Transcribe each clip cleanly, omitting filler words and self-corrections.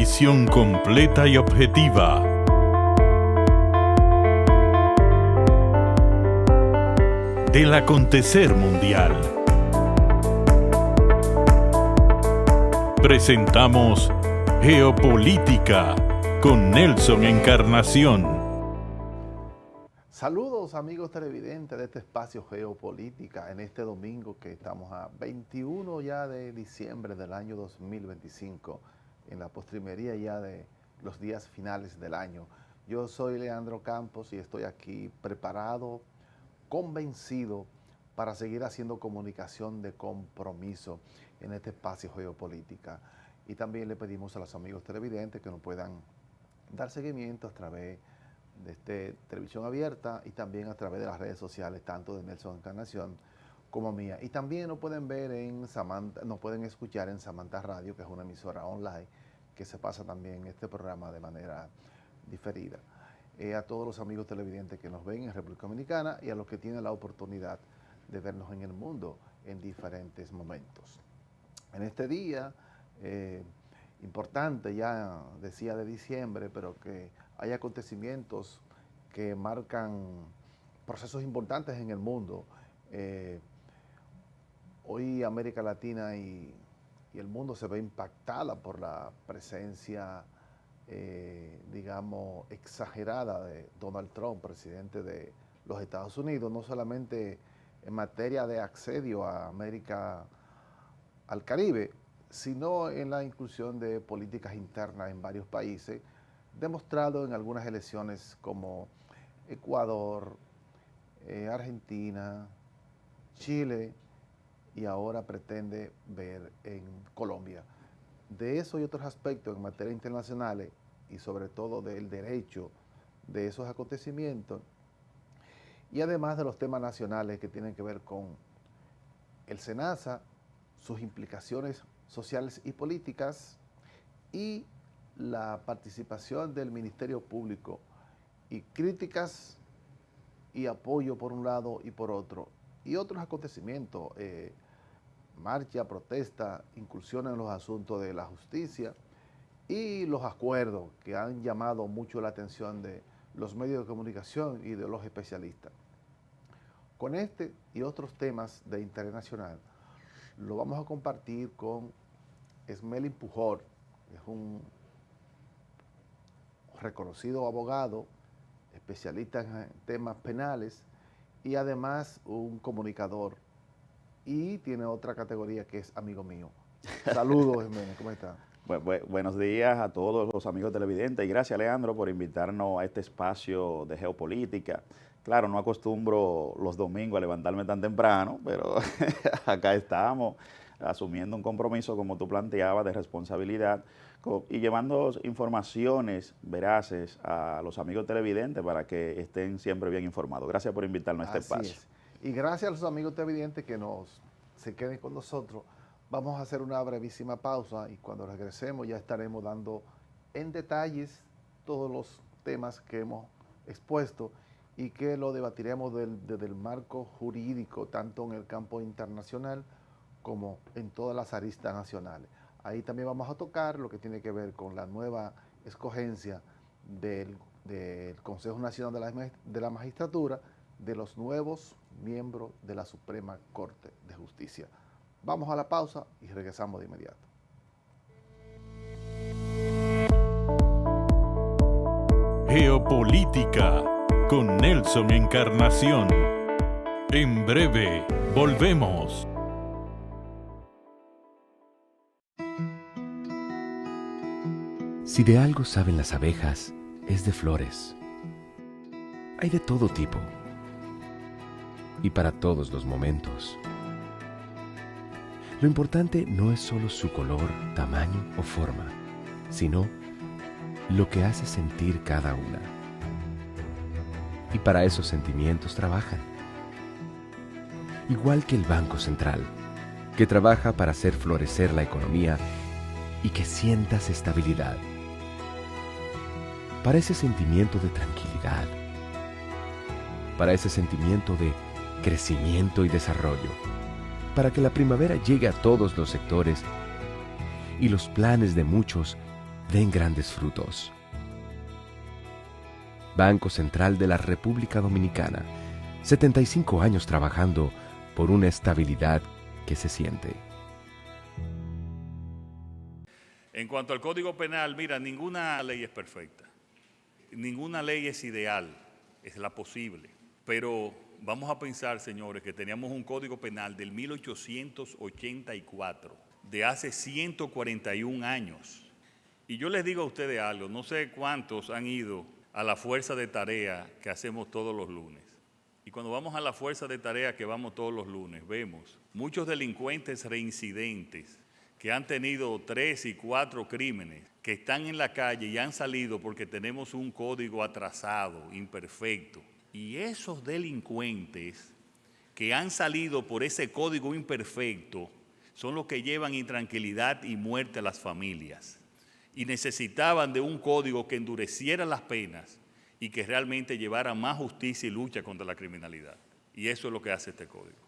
visión completa y objetiva. Del acontecer mundial. Presentamos Geopolítica con Nelson Encarnación. Saludos amigos televidentes de este espacio Geopolítica en este domingo que estamos a 21 ya de diciembre del año 2025, en la postrimería ya de los días finales del año. Yo soy Leandro Campos y estoy aquí preparado, convencido para seguir haciendo comunicación de compromiso en este espacio Geopolítica. Y también le pedimos a los amigos televidentes que nos puedan dar seguimiento a través de televisión abierta y también a través de las redes sociales, tanto de Nelson Encarnación como mía. Y también nos pueden ver en Samantha, nos pueden escuchar en Samantha Radio, que es una emisora online que se pasa también este programa de manera diferida. A todos los amigos televidentes que nos ven en República Dominicana y a los que tienen la oportunidad de vernos en el mundo en diferentes momentos. En este día importante, ya decía de diciembre, pero que hay acontecimientos que marcan procesos importantes en el mundo. Hoy América Latina y el mundo se ve impactada por la presencia, digamos, exagerada de Donald Trump, presidente de los Estados Unidos, no solamente en materia de asedio a América, al Caribe, sino en la inclusión de políticas internas en varios países, demostrado en algunas elecciones como Ecuador, Argentina, Chile y ahora pretende ver en Colombia. De eso y otros aspectos en materia internacional y sobre todo del derecho de esos acontecimientos y además de los temas nacionales que tienen que ver con el SENASA, sus implicaciones sociales y políticas y la participación del Ministerio Público y críticas y apoyo por un lado y por otro y otros acontecimientos, marcha, protesta, incursión en los asuntos de la justicia y los acuerdos que han llamado mucho la atención de los medios de comunicación y de los especialistas. Con este y otros temas de interés nacional lo vamos a compartir con Esmelín Pujol, que es un reconocido abogado, especialista en temas penales y además un comunicador. Y tiene otra categoría que es amigo mío. Saludos, Esmelín, ¿cómo está? Buenos días a todos los amigos televidentes y gracias, Leandro, por invitarnos a este espacio de geopolítica. Claro, no acostumbro los domingos a levantarme tan temprano, pero acá estamos asumiendo un compromiso, como tú planteabas, de responsabilidad y llevando informaciones veraces a los amigos televidentes para que estén siempre bien informados. Gracias por invitarnos a este espacio. Es. Y gracias a los amigos televidentes que se queden con nosotros. Vamos a hacer una brevísima pausa y cuando regresemos ya estaremos dando en detalles todos los temas que hemos expuesto y que lo debatiremos desde el marco jurídico, tanto en el campo internacional como en todas las aristas nacionales. Ahí también vamos a tocar lo que tiene que ver con la nueva escogencia del Consejo Nacional de la Magistratura, de los nuevos miembros de la Suprema Corte de Justicia. Vamos a la pausa y regresamos de inmediato. Geopolítica con Nelson Encarnación. En breve, volvemos. Si de algo saben las abejas, es de flores. Hay de todo tipo y para todos los momentos. Lo importante no es solo su color, tamaño o forma, sino lo que hace sentir cada una. Y para esos sentimientos trabajan. Igual que el Banco Central, que trabaja para hacer florecer la economía y que sientas estabilidad. Para ese sentimiento de tranquilidad, para ese sentimiento de crecimiento y desarrollo, para que la primavera llegue a todos los sectores y los planes de muchos den grandes frutos. Banco Central de la República Dominicana, 75 años trabajando por una estabilidad que se siente. En cuanto al Código Penal, mira, ninguna ley es perfecta, ninguna ley es ideal, es la posible, pero vamos a pensar, señores, que teníamos un Código Penal del 1884, de hace 141 años. Y yo les digo a ustedes algo, no sé cuántos han ido a la fuerza de tarea que hacemos todos los lunes. Y cuando vamos a la fuerza de tarea que vamos todos los lunes, vemos muchos delincuentes reincidentes que han tenido 3 y 4 crímenes, que están en la calle y han salido porque tenemos un código atrasado, imperfecto. Y esos delincuentes que han salido por ese código imperfecto son los que llevan intranquilidad y muerte a las familias. Y necesitaban de un código que endureciera las penas y que realmente llevara más justicia y lucha contra la criminalidad. Y eso es lo que hace este código.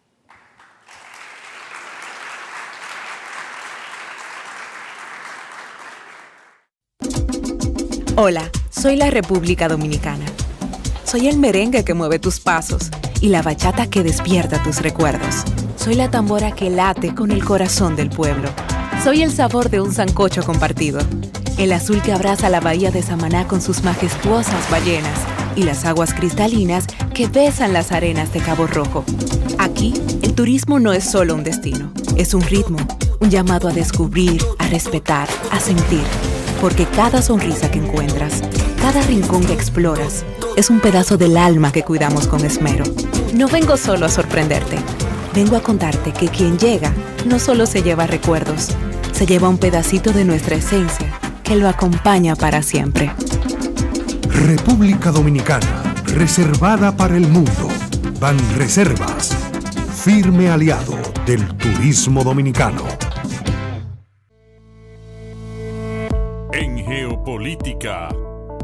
Hola, soy la República Dominicana. Soy el merengue que mueve tus pasos y la bachata que despierta tus recuerdos. Soy la tambora que late con el corazón del pueblo. Soy el sabor de un sancocho compartido, el azul que abraza la bahía de Samaná con sus majestuosas ballenas y las aguas cristalinas que besan las arenas de Cabo Rojo. Aquí, el turismo no es solo un destino, es un ritmo, un llamado a descubrir, a respetar, a sentir. Porque cada sonrisa que encuentras, cada rincón que exploras, es un pedazo del alma que cuidamos con esmero. No vengo solo a sorprenderte, vengo a contarte que quien llega no solo se lleva recuerdos, se lleva un pedacito de nuestra esencia que lo acompaña para siempre. República Dominicana, reservada para el mundo. Banreservas, firme aliado del turismo dominicano. En Geopolítica,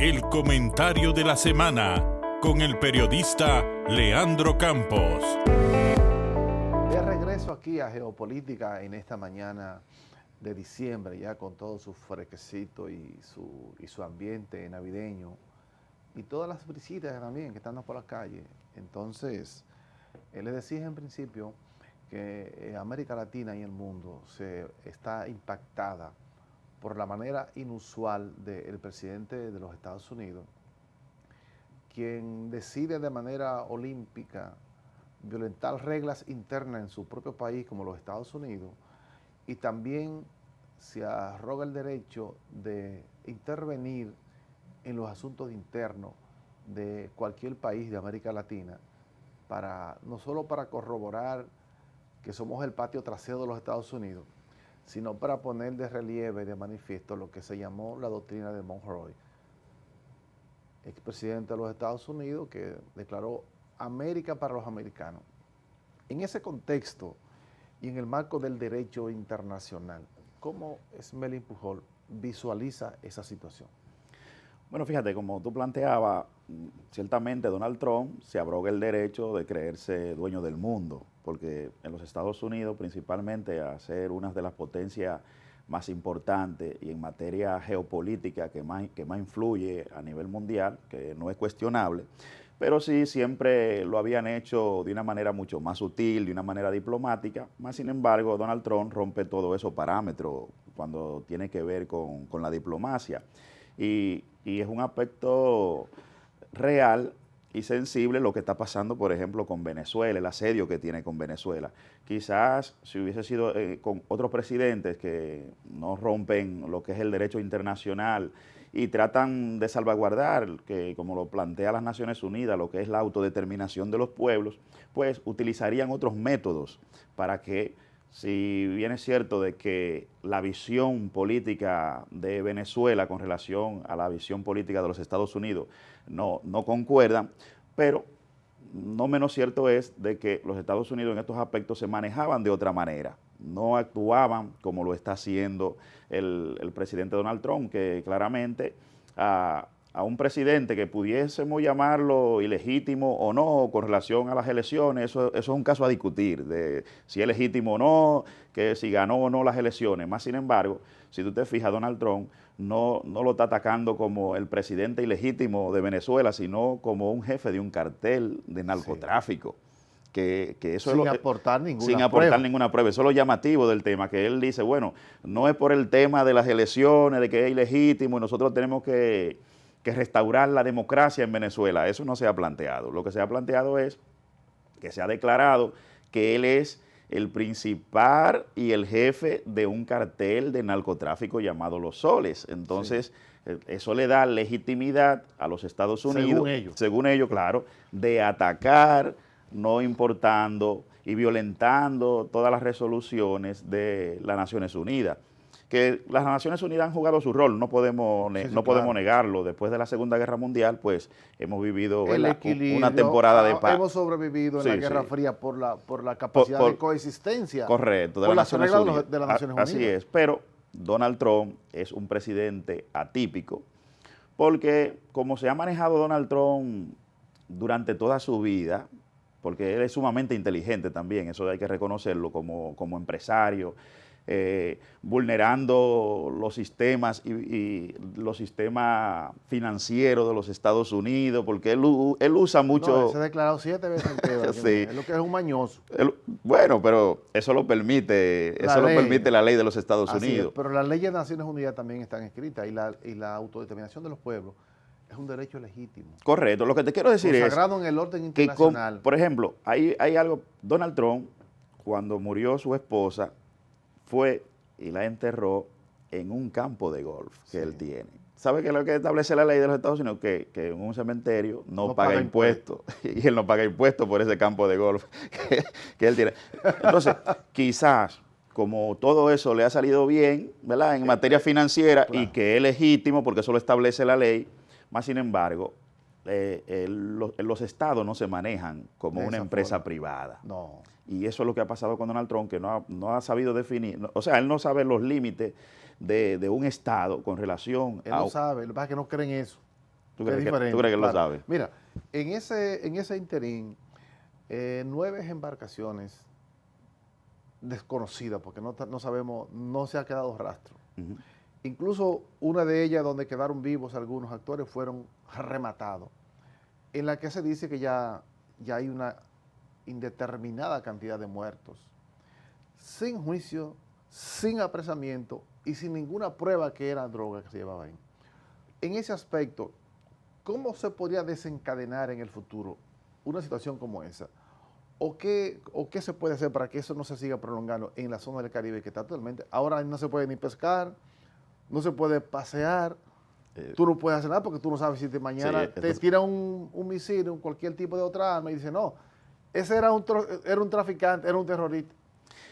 el comentario de la semana con el periodista Leandro Campos. De regreso aquí a Geopolítica en esta mañana de diciembre, ya con todo su fresquecito y su ambiente navideño y todas las brisitas también que están por la calle. Entonces, les decía en principio que América Latina y el mundo está impactada por la manera inusual del presidente de los Estados Unidos, quien decide de manera olímpica violentar reglas internas en su propio país como los Estados Unidos, y también se arroga el derecho de intervenir en los asuntos internos de cualquier país de América Latina, no solo para corroborar que somos el patio trasero de los Estados Unidos, sino para poner de relieve, de manifiesto, lo que se llamó la doctrina de Monroe, expresidente de los Estados Unidos, que declaró América para los americanos. En ese contexto y en el marco del derecho internacional, ¿cómo Smelling Pujol visualiza esa situación? Bueno, fíjate, como tú planteabas, ciertamente Donald Trump se abroga el derecho de creerse dueño del mundo, porque en los Estados Unidos, principalmente, a ser una de las potencias más importantes y en materia geopolítica que más influye a nivel mundial, que no es cuestionable, pero sí siempre lo habían hecho de una manera mucho más sutil, de una manera diplomática. Más sin embargo, Donald Trump rompe todos esos parámetros cuando tiene que ver con la diplomacia. Y es un aspecto real y sensible lo que está pasando, por ejemplo, con Venezuela, el asedio que tiene con Venezuela. Quizás si hubiese sido con otros presidentes que no rompen lo que es el derecho internacional y tratan de salvaguardar, que como lo plantea las Naciones Unidas, lo que es la autodeterminación de los pueblos, pues utilizarían otros métodos para que, si bien es cierto de que la visión política de Venezuela con relación a la visión política de los Estados Unidos no concuerdan, pero no menos cierto es de que los Estados Unidos en estos aspectos se manejaban de otra manera, no actuaban como lo está haciendo el presidente Donald Trump, que claramente a un presidente que pudiésemos llamarlo ilegítimo o no con relación a las elecciones, eso es un caso a discutir, de si es legítimo o no, que si ganó o no las elecciones. Más sin embargo, si tú te fijas, Donald Trump no lo está atacando como el presidente ilegítimo de Venezuela, sino como un jefe de un cartel de narcotráfico. Que eso sin es aportar ninguna sin prueba. aportar ninguna prueba. Eso es lo llamativo del tema, que él dice, bueno, no es por el tema de las elecciones, de que es ilegítimo y nosotros tenemos que restaurar la democracia en Venezuela. Eso no se ha planteado. Lo que se ha planteado es que se ha declarado que él es el principal y el jefe de un cartel de narcotráfico llamado Los Soles. Entonces, eso le da legitimidad a los Estados Unidos, según ellos, claro, de atacar, no importando y violentando todas las resoluciones de las Naciones Unidas. Que las Naciones Unidas han jugado su rol, no podemos negarlo. Después de la Segunda Guerra Mundial, pues hemos vivido una temporada de paz. Hemos sobrevivido en la Guerra Fría por la capacidad de coexistencia. Correcto, de las reglas de las Naciones Unidas. Así es, pero Donald Trump es un presidente atípico, porque como se ha manejado Donald Trump durante toda su vida, porque él es sumamente inteligente también, eso hay que reconocerlo como empresario, vulnerando los sistemas y los sistemas financieros de los Estados Unidos, porque él usa mucho... No, se ha declarado 7 veces entero, sí. Es lo que es un mañoso. Bueno, pero eso lo permite la ley de los Estados Unidos. Pero las leyes de Naciones Unidas también están escritas y la autodeterminación de los pueblos es un derecho legítimo. Correcto, lo que te quiero decir consagrado en el orden internacional. Por ejemplo, hay algo, Donald Trump, cuando murió su esposa, fue y la enterró en un campo de golf que él tiene. ¿Sabe qué es lo que establece la ley de los Estados Unidos? Que en un cementerio no paga impuestos. Y él no paga impuestos por ese campo de golf que él tiene. Entonces, quizás, como todo eso le ha salido bien, ¿verdad?, en materia financiera, y que es legítimo porque eso lo establece la ley, más sin embargo, los estados no se manejan como una empresa privada. No. Y eso es lo que ha pasado con Donald Trump, que no ha sabido definir, o sea, él no sabe los límites de un estado con relación a... Él no sabe, lo que pasa es que no creen eso. ¿Tú crees que él lo sabe? Mira, en ese interín, 9 embarcaciones desconocidas, porque no sabemos, no se ha quedado rastro. Incluso una de ellas, donde quedaron vivos algunos actores, fueron rematados, en la que se dice que ya hay una indeterminada cantidad de muertos, sin juicio, sin apresamiento y sin ninguna prueba que era droga que se llevaba ahí. En ese aspecto, ¿cómo se podría desencadenar en el futuro una situación como esa? ¿O qué se puede hacer para que eso no se siga prolongando en la zona del Caribe, que está totalmente... Ahora no se puede ni pescar, no se puede pasear, tú no puedes hacer nada porque tú no sabes si mañana te tira un misil, cualquier tipo de otra arma y dice, no, ese era un traficante, era un terrorista.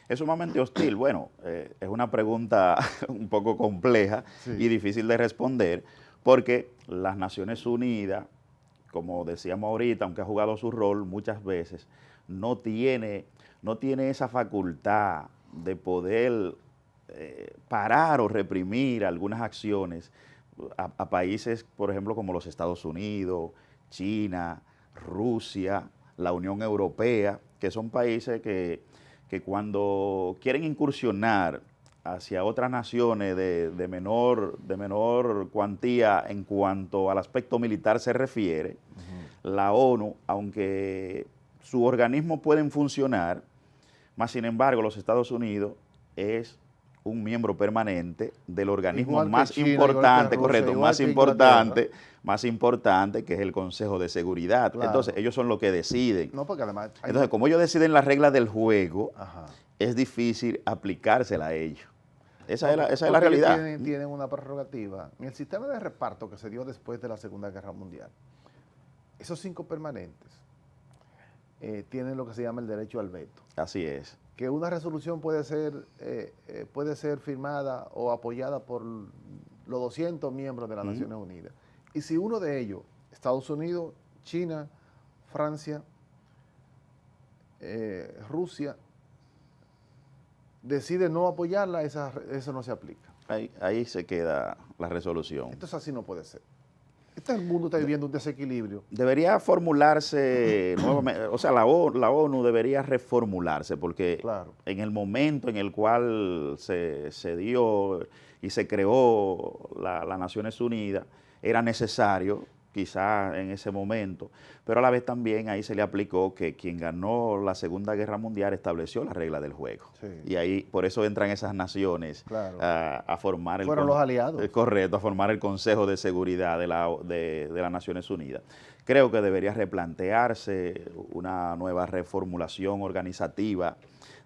Es sumamente hostil. Bueno, es una pregunta un poco compleja y difícil de responder, porque las Naciones Unidas, como decíamos ahorita, aunque ha jugado su rol muchas veces, no tiene esa facultad de poder parar o reprimir algunas acciones a países, por ejemplo, como los Estados Unidos, China, Rusia, la Unión Europea, que son países que cuando quieren incursionar hacia otras naciones de menor cuantía en cuanto al aspecto militar se refiere, la ONU, aunque sus organismos pueden funcionar, más sin embargo los Estados Unidos es un miembro permanente del organismo más importante, correcto, más importante, que es el Consejo de Seguridad. Claro. Entonces, ellos son los que deciden. No, porque además... Entonces, como ellos deciden las reglas del juego, es difícil aplicársela a ellos. Esa es la realidad. Tienen una prerrogativa. En el sistema de reparto que se dio después de la Segunda Guerra Mundial, esos 5 permanentes tienen lo que se llama el derecho al veto. Así es. Que una resolución puede ser firmada o apoyada por los 200 miembros de las Naciones Unidas. Y si uno de ellos, Estados Unidos, China, Francia, Rusia, decide no apoyarla, eso no se aplica. Ahí se queda la resolución. Entonces así no puede ser. El mundo está viviendo un desequilibrio. Debería formularse nuevamente, o sea, la ONU debería reformularse, porque Claro. en el momento en el cual se dio y se creó las Naciones Unidas, era necesario, quizá en ese momento, pero a la vez también ahí se le aplicó que quien ganó la Segunda Guerra Mundial estableció las reglas del juego. Sí. Y ahí, por eso entran esas naciones Claro. a formar el... Fueron los aliados. Correcto, a formar el Consejo de Seguridad de las Naciones Unidas. Creo que debería replantearse una nueva reformulación organizativa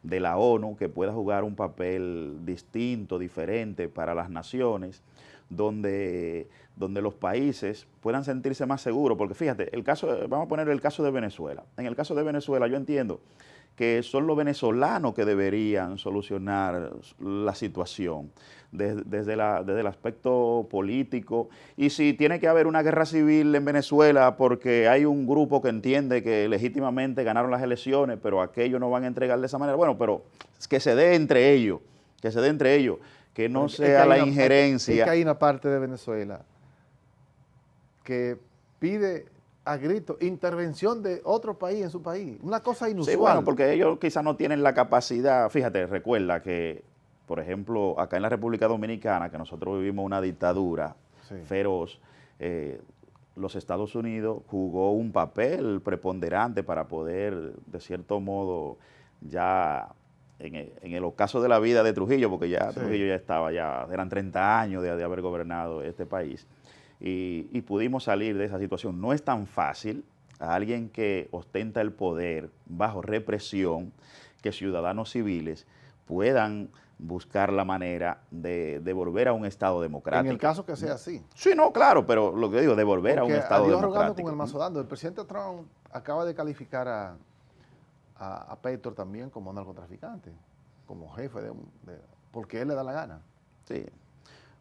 de la ONU que pueda jugar un papel distinto, diferente para las naciones, donde los países puedan sentirse más seguros, porque fíjate, vamos a poner el caso de Venezuela. En el caso de Venezuela yo entiendo que son los venezolanos que deberían solucionar la situación desde el aspecto político, y si tiene que haber una guerra civil en Venezuela porque hay un grupo que entiende que legítimamente ganaron las elecciones, pero aquellos no van a entregar de esa manera, bueno, pero que se dé entre ellos, que no sea la injerencia. Es que hay una parte de Venezuela que pide a grito intervención de otro país en su país. Una cosa inusual. Sí, bueno, porque ellos quizás no tienen la capacidad. Fíjate, recuerda que, por ejemplo, acá en la República Dominicana, que nosotros vivimos una dictadura feroz, los Estados Unidos jugó un papel preponderante para poder, de cierto modo, ya en el ocaso de la vida de Trujillo, porque ya Trujillo ya estaba, eran 30 años de haber gobernado este país, y pudimos salir de esa situación. No es tan fácil a alguien que ostenta el poder bajo represión que ciudadanos civiles puedan buscar la manera de volver a un Estado democrático. En el caso que sea así. Sí, no, claro, pero lo que digo, de volver a un Estado democrático. Con el mazo dando. El presidente Trump acaba de calificar a Petro también como narcotraficante, como jefe porque él le da la gana. Sí.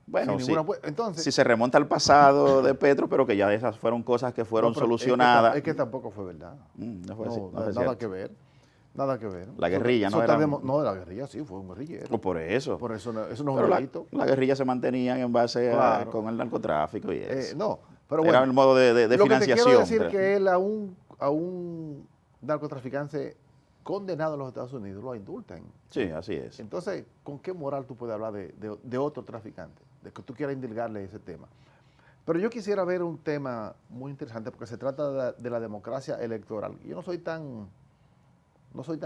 Bueno, sí. Entonces, si se remonta al pasado de Petro, pero que ya esas fueron cosas que fueron solucionadas. Es que tampoco fue verdad. No fue así. Nada que ver. Nada que ver. La guerrilla no era... No, la guerrilla sí, fue un guerrillero. Por eso. Por eso eso no es pero un delito. la guerrilla se mantenía en base con el narcotráfico y eso. No, pero bueno. Era el modo de financiación. Lo que te quiero decir que él a un narcotraficante condenado en los Estados Unidos lo indultan. Sí, así es. Entonces, ¿con qué moral tú puedes hablar de otro traficante? De que tú quieras indulgarle ese tema. Pero yo quisiera ver un tema muy interesante porque se trata de la democracia electoral. Yo no soy tan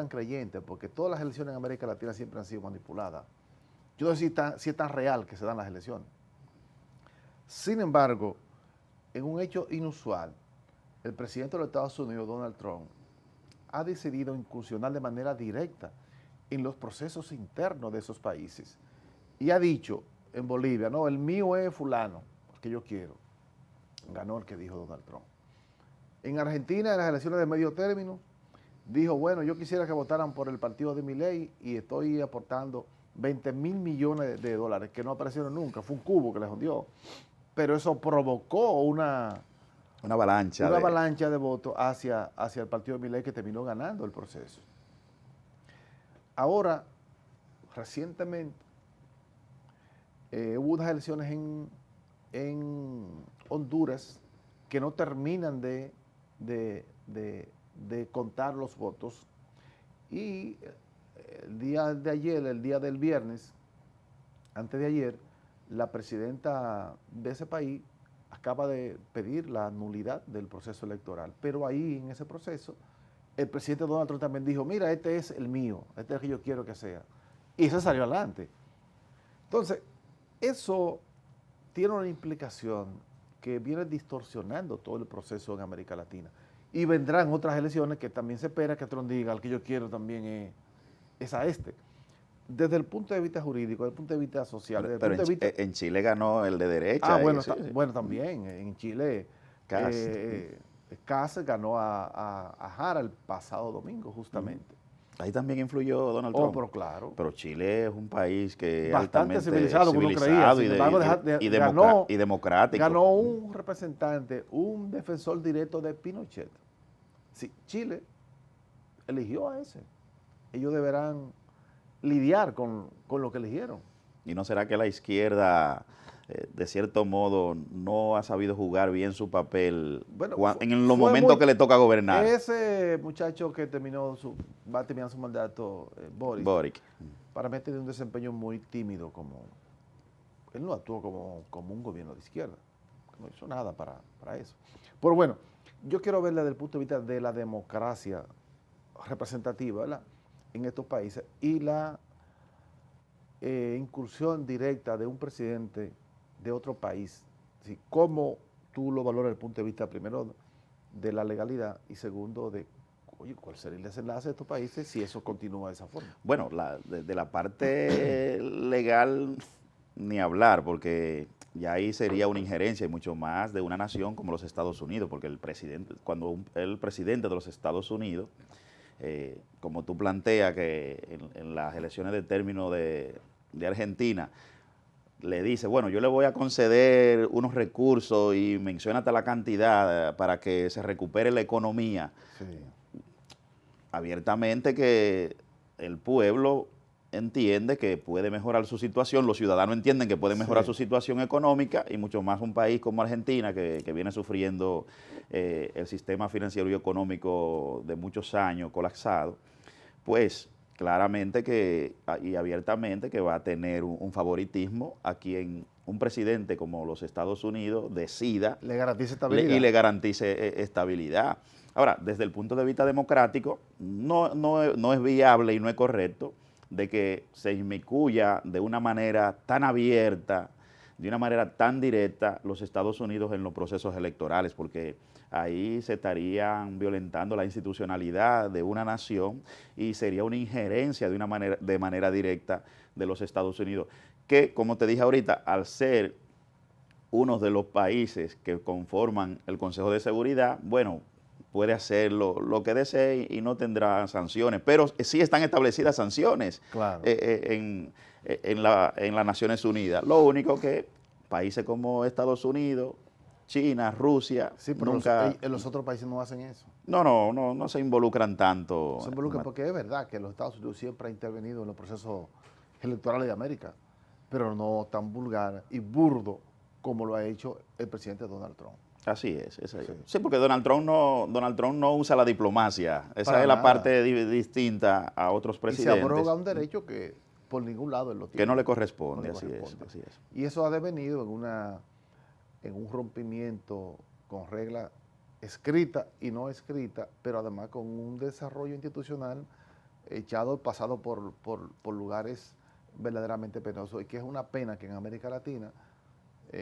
creyente porque todas las elecciones en América Latina siempre han sido manipuladas. Yo no sé si es tan real que se dan las elecciones. Sin embargo, en un hecho inusual, el presidente de los Estados Unidos, Donald Trump, ha decidido incursionar de manera directa en los procesos internos de esos países. Y ha dicho en Bolivia, no, el mío es fulano, el que yo quiero. Ganó el que dijo Donald Trump. En Argentina, en las elecciones de medio término, dijo, bueno, yo quisiera que votaran por el partido de Milei y estoy aportando 20 mil millones de dólares, que no aparecieron nunca, fue un cubo que les dio. Pero eso provocó una avalancha de votos hacia el partido de Milei, que terminó ganando el proceso. Ahora, recientemente, hubo unas elecciones en Honduras que no terminan de contar los votos, y el día de ayer, el día del viernes, antes de ayer, la presidenta de ese país acaba de pedir la nulidad del proceso electoral, pero ahí en ese proceso el presidente Donald Trump también dijo, mira, este es el mío, este es el que yo quiero que sea, y eso salió adelante. Entonces, eso tiene una implicación que viene distorsionando todo el proceso en América Latina. Y vendrán otras elecciones que también se espera que Trump diga, el que yo quiero también es a este. Desde el punto de vista jurídico, desde el punto de vista social. Pero en Chile ganó el de derecha. Bueno, también. En Chile, Kast ganó a Jara el pasado domingo, justamente. Ahí también influyó Donald Trump. Pero claro. Pero Chile es un país que bastante civilizado, como uno creía. Y democrático. Ganó un representante, un defensor directo de Pinochet. Sí, Chile eligió a ese. Ellos deberán lidiar con lo que eligieron. ¿Y no será que la izquierda de cierto modo, no ha sabido jugar bien su papel Bueno, en los momentos que le toca gobernar. Ese muchacho que va a terminar su mandato, Boric, para mí tiene un desempeño muy tímido, él no actuó como un gobierno de izquierda, no hizo nada para eso. Pero bueno, yo quiero verla desde el punto de vista de la democracia representativa, ¿verdad?, en estos países, y la incursión directa de un presidente de otro país. ¿Sí? ¿Cómo tú lo valoras desde el punto de vista, primero, de la legalidad y segundo, de cuál sería el desenlace de estos países si eso continúa de esa forma? Bueno, de la parte legal ni hablar, porque ya ahí sería una injerencia y mucho más de una nación como los Estados Unidos, porque cuando el presidente de los Estados Unidos, como tú planteas que en las elecciones de término de Argentina, le dice, bueno, yo le voy a conceder unos recursos y menciona hasta la cantidad para que se recupere la economía. Sí. Abiertamente que el pueblo entiende que puede mejorar su situación, los ciudadanos entienden que puede mejorar su situación económica, y mucho más un país como Argentina que viene sufriendo el sistema financiero y económico de muchos años colapsado, pues claramente y abiertamente que va a tener un favoritismo a quien un presidente como los Estados Unidos decida le garantice estabilidad. Y le garantice estabilidad. Ahora, desde el punto de vista democrático, no es viable y no es correcto de que se inmiscuya de una manera tan abierta, de una manera tan directa los Estados Unidos en los procesos electorales, porque ahí se estarían violentando la institucionalidad de una nación y sería una injerencia de manera directa de los Estados Unidos, que, como te dije ahorita, al ser uno de los países que conforman el Consejo de Seguridad, bueno, puede hacer lo que desee y no tendrá sanciones, pero sí están establecidas sanciones, claro, en las Naciones Unidas. Lo único que países como Estados Unidos, China, Rusia, sí, pero nunca... los otros países no hacen eso. No se involucran tanto. Se involucran porque es verdad que los Estados Unidos siempre ha intervenido en los procesos electorales de América, pero no tan vulgar y burdo como lo ha hecho el presidente Donald Trump. Así es. Sí, porque Donald Trump no usa la diplomacia. Esa es la nada. parte distinta a otros presidentes. Y se abroga un derecho que por ningún lado él lo tiene. Que no le corresponde, así es. Y eso ha devenido en un rompimiento con reglas escrita y no escrita, pero además con un desarrollo institucional pasado por lugares verdaderamente penosos, y que es una pena que en América Latina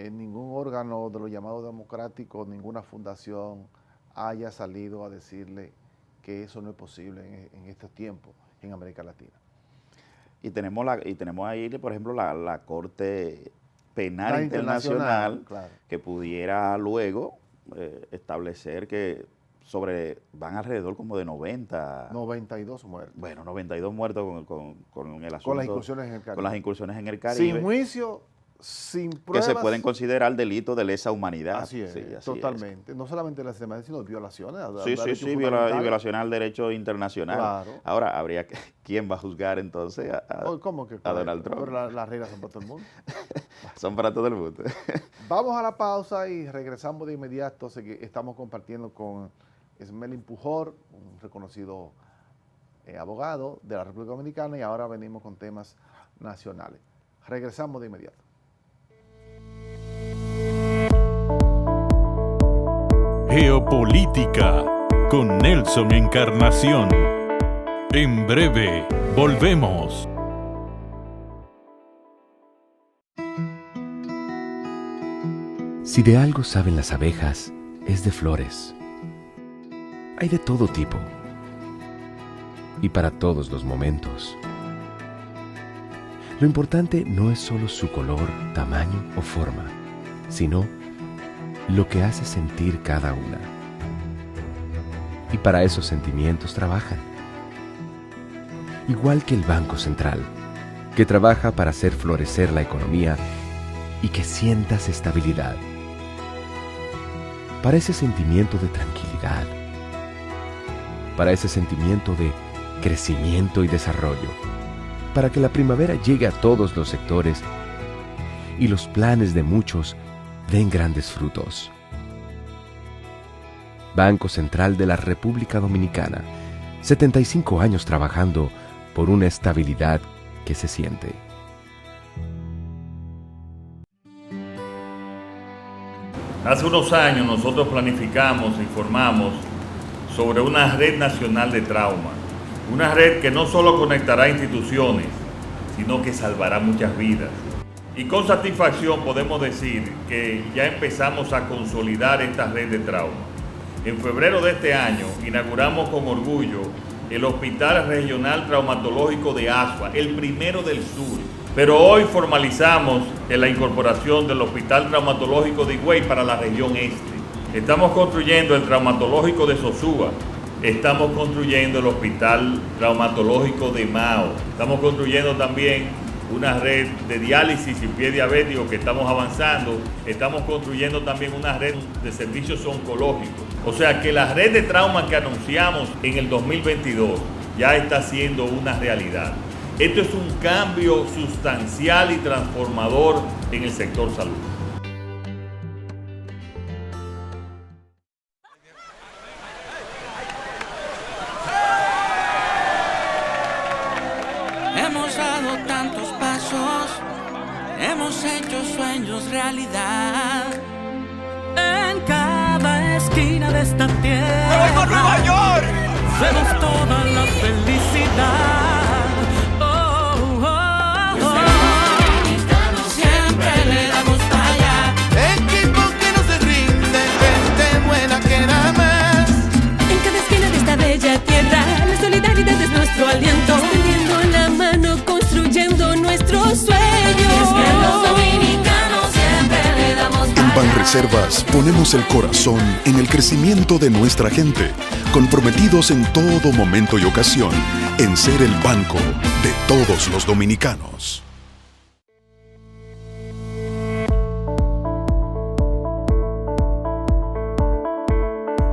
ningún órgano de los llamados democráticos, ninguna fundación haya salido a decirle que eso no es posible en estos tiempos en América Latina. Y tenemos ahí, por ejemplo, la Corte Penal Internacional, claro, que pudiera luego establecer que van alrededor como de 92 muertos. Bueno, 92 muertos con el asunto. Con las incursiones en el Caribe. Con las incursiones en el Caribe. Sin juicio, sin pruebas. Que se pueden considerar delitos de lesa humanidad. Así es, totalmente. No solamente lesa humanidad, sino violaciones. Sí, violaciones al derecho internacional. Claro. Ahora, habría que... ¿Quién va a juzgar entonces a Donald Trump? Pero las reglas son para todo el mundo. Son para todo el mundo. Vamos a la pausa y regresamos de inmediato. Estamos compartiendo con Esmelín Pujol, un reconocido abogado de la República Dominicana, y ahora venimos con temas nacionales. Regresamos de inmediato. Geopolítica con Nelson Encarnación. En breve, volvemos. Si de algo saben las abejas, es de flores. Hay de todo tipo y para todos los momentos. Lo importante no es solo su color, tamaño o forma, sino lo que hace sentir cada una. Y para esos sentimientos trabajan. Igual que el Banco Central, que trabaja para hacer florecer la economía y que sientas estabilidad. Para ese sentimiento de tranquilidad. Para ese sentimiento de crecimiento y desarrollo. Para que la primavera llegue a todos los sectores y los planes de muchos den grandes frutos. Banco Central de la República Dominicana, 75 años trabajando por una estabilidad que se siente. Hace unos años nosotros planificamos y formamos sobre una red nacional de trauma, una red que no solo conectará instituciones, sino que salvará muchas vidas. Y con satisfacción podemos decir que ya empezamos a consolidar esta red de trauma. En febrero de este año inauguramos con orgullo el Hospital Regional Traumatológico de Asua, el primero del sur. Pero hoy formalizamos la incorporación del Hospital Traumatológico de Higüey para la región este. Estamos construyendo el Traumatológico de Sosúa. Estamos construyendo el Hospital Traumatológico de Mao. Estamos construyendo también una red de diálisis y pie diabético que estamos avanzando. Estamos construyendo también una red de servicios oncológicos. O sea que la red de trauma que anunciamos en el 2022 ya está siendo una realidad. Esto es un cambio sustancial y transformador en el sector salud. Hemos dado tantos pasos, hemos hecho sueños realidad. En cada esquina de esta tierra, ¡Nueva York! Vemos toda la felicidad. Oh, oh, oh. Siempre le damos para allá. Equipo que no se rinde, gente buena que da más. En cada esquina de esta bella tierra, la solidaridad es nuestro aliento. Tendiendo la mano, construyendo nuestros sueños. Es que los dominicanos siempre le damos para allá. En Banreservas ponemos el corazón en el crecimiento de nuestra gente, comprometidos en todo momento y ocasión en ser el banco de todos los dominicanos.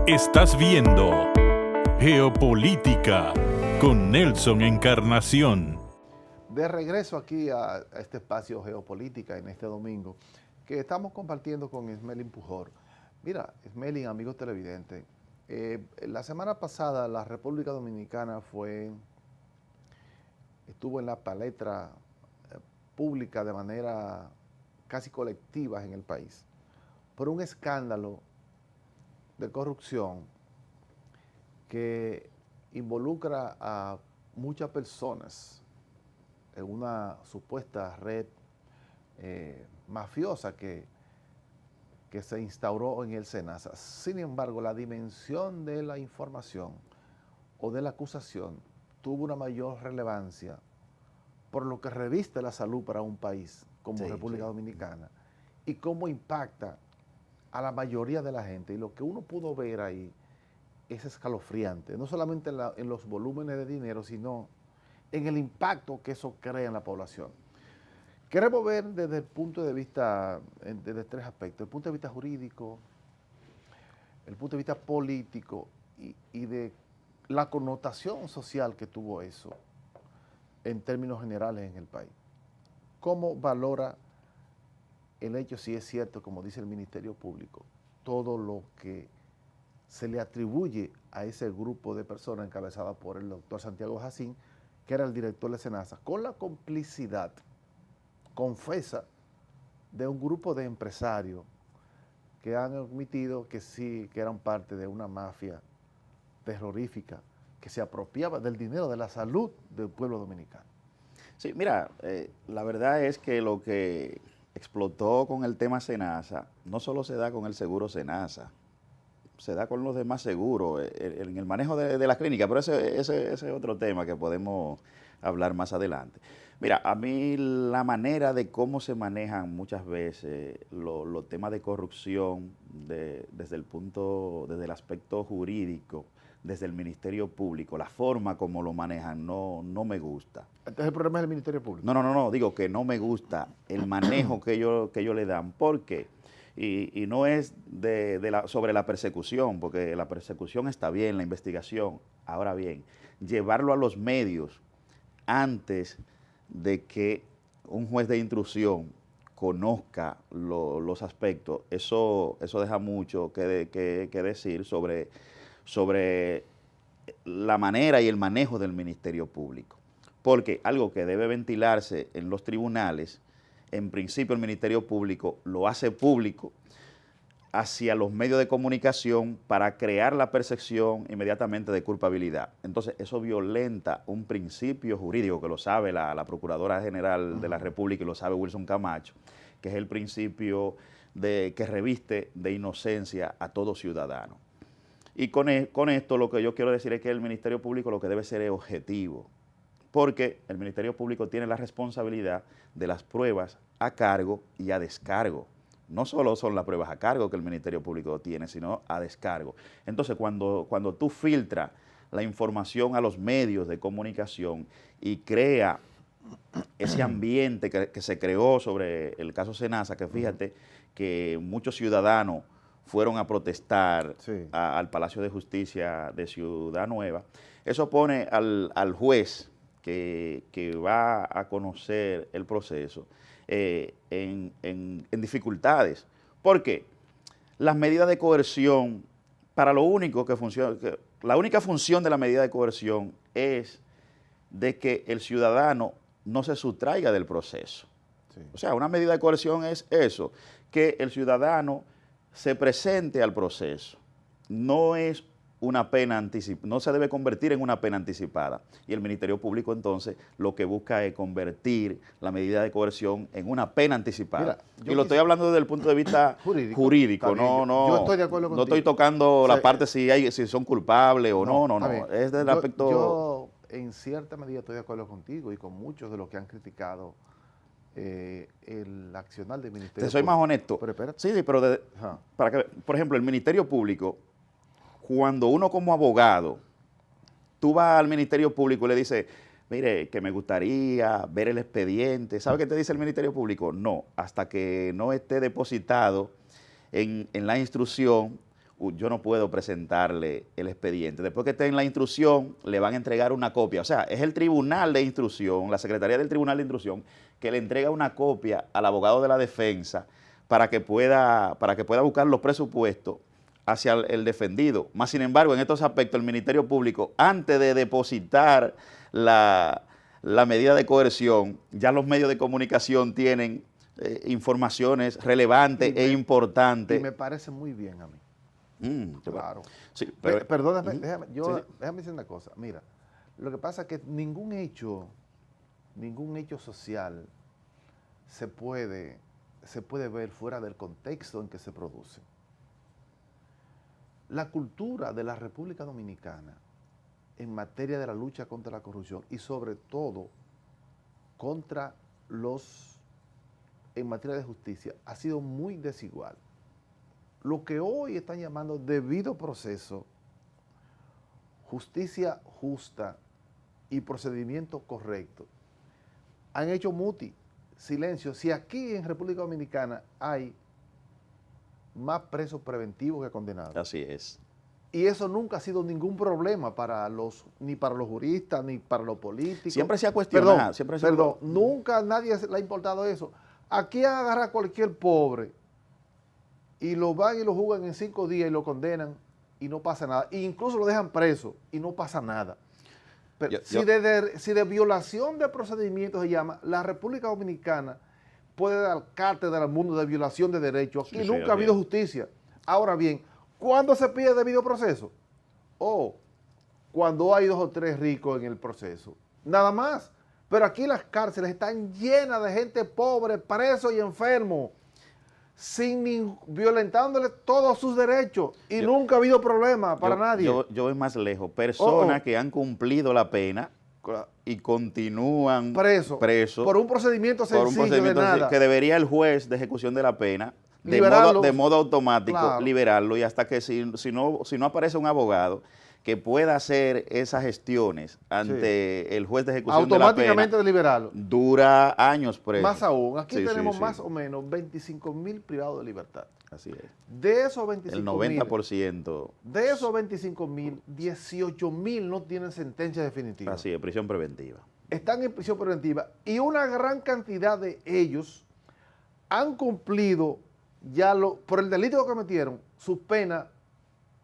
Estás viendo Geopolítica con Nelson Encarnación. De regreso aquí a este espacio Geopolítica en este domingo, que estamos compartiendo con Ismelin Pujol. Mira, Ismelin, amigos televidentes, la semana pasada la República Dominicana estuvo en la palestra pública de manera casi colectiva en el país por un escándalo de corrupción que involucra a muchas personas en una supuesta red mafiosa que se instauró en el SENASA. Sin embargo, la dimensión de la información o de la acusación tuvo una mayor relevancia por lo que reviste la salud para un país como República Dominicana y cómo impacta a la mayoría de la gente. Y lo que uno pudo ver ahí es escalofriante, no solamente en los volúmenes de dinero, sino en el impacto que eso crea en la población. Queremos ver desde el punto de vista, desde tres aspectos: el punto de vista jurídico, el punto de vista político y de la connotación social que tuvo eso en términos generales en el país. ¿Cómo valora el hecho, si es cierto, como dice el Ministerio Público, todo lo que se le atribuye a ese grupo de personas encabezada por el doctor Santiago Jacín, que era el director de SENASA, con la complicidad confesa de un grupo de empresarios que han admitido que sí, que eran parte de una mafia terrorífica que se apropiaba del dinero de la salud del pueblo dominicano? Sí, mira, la verdad es que lo que explotó con el tema SENASA no solo se da con el seguro SENASA, se da con los demás seguros, en el manejo de la clínica, pero ese es otro tema que podemos hablar más adelante. Mira, a mí la manera de cómo se manejan muchas veces los temas de corrupción desde el aspecto jurídico, desde el Ministerio Público, la forma como lo manejan no me gusta. Entonces el problema es el Ministerio Público. No, digo que no me gusta el manejo que ellos le dan. ¿Por qué? Y no es sobre la persecución, porque la persecución está bien, la investigación. Ahora bien, llevarlo a los medios antes de que un juez de instrucción conozca los aspectos, eso deja mucho que decir sobre la manera y el manejo del Ministerio Público. Porque algo que debe ventilarse en los tribunales, en principio el Ministerio Público lo hace público hacia los medios de comunicación para crear la percepción inmediatamente de culpabilidad. Entonces, eso violenta un principio jurídico que lo sabe la Procuradora General de la República y lo sabe Wilson Camacho, que es el principio que reviste de inocencia a todo ciudadano. Y con esto lo que yo quiero decir es que el Ministerio Público lo que debe ser es objetivo, porque el Ministerio Público tiene la responsabilidad de las pruebas a cargo y a descargo. No solo son las pruebas a cargo que el Ministerio Público tiene, sino a descargo. Entonces, cuando tú filtras la información a los medios de comunicación y crea ese ambiente que se creó sobre el caso Senasa, que fíjate que muchos ciudadanos fueron a protestar al Palacio de Justicia de Ciudad Nueva, eso pone al juez que va a conocer el proceso en dificultades. ¿Por qué? Las medidas de coerción, para lo único que funciona, la única función de la medida de coerción es de que el ciudadano no se sustraiga del proceso. Sí. O sea, una medida de coerción es eso, que el ciudadano se presente al proceso. No es una pena anticipada, no se debe convertir en una pena anticipada. Y el Ministerio Público entonces lo que busca es convertir la medida de coerción en una pena anticipada. Mira, y lo estoy hablando desde el punto de vista jurídico. No, yo estoy de acuerdo contigo. No estoy tocando la parte si son culpables o no. Es del aspecto... Yo en cierta medida estoy de acuerdo contigo y con muchos de los que han criticado el accionar del Ministerio Público. Te soy más honesto. Pero espérate. Sí, pero para que, por ejemplo, el Ministerio Público, cuando uno como abogado, tú vas al Ministerio Público y le dices, mire, que me gustaría ver el expediente, ¿sabe qué te dice el Ministerio Público? No, hasta que no esté depositado en la instrucción, yo no puedo presentarle el expediente. Después que esté en la instrucción, le van a entregar una copia. O sea, es el Tribunal de Instrucción, la Secretaría del Tribunal de Instrucción, que le entrega una copia al abogado de la defensa para que pueda buscar los presupuestos hacia el defendido. Más sin embargo, en estos aspectos, el Ministerio Público, antes de depositar la medida de coerción, ya los medios de comunicación tienen informaciones relevantes e importantes. Y me parece muy bien a mí. Claro. Sí, perdóname, déjame decir una cosa. Mira, lo que pasa es que ningún hecho social se puede ver fuera del contexto en que se produce. La cultura de la República Dominicana en materia de la lucha contra la corrupción y sobre todo en materia de justicia ha sido muy desigual. Lo que hoy están llamando debido proceso, justicia justa y procedimiento correcto, han hecho muti, silencio. Si aquí en República Dominicana hay más presos preventivos que condenados. Así es. Y eso nunca ha sido ningún problema ni para los juristas, ni para los políticos. Siempre se ha cuestionado. Nunca nadie le ha importado eso. Aquí agarra a cualquier pobre y lo van y lo juzgan en 5 días y lo condenan y no pasa nada. E incluso lo dejan preso y no pasa nada. Pero si de violación de procedimientos se llama, la República Dominicana puede dar cátedra al mundo de violación de derechos. Aquí nunca ha habido justicia. Ahora bien, ¿cuándo se pide debido proceso? Cuando hay 2 o 3 ricos en el proceso. Nada más. Pero aquí las cárceles están llenas de gente pobre, preso y enfermo, violentándole todos sus derechos. Y nunca ha habido problema para nadie. Yo voy más lejos. Personas que han cumplido la pena y continúan presos por un procedimiento sencillo de nada. Que debería el juez de ejecución de la pena de modo automático liberarlo, y hasta que si no aparece un abogado que pueda hacer esas gestiones ante el juez de ejecución de la pena, automáticamente liberarlo. Dura años preso. Más aún, aquí tenemos más o menos 25.000 privados de libertad. Así es. De esos 25.000. El 90%. De esos 25.000, 18.000 no tienen sentencia definitiva. Así es, prisión preventiva. Están en prisión preventiva y una gran cantidad de ellos han cumplido por el delito que cometieron, sus penas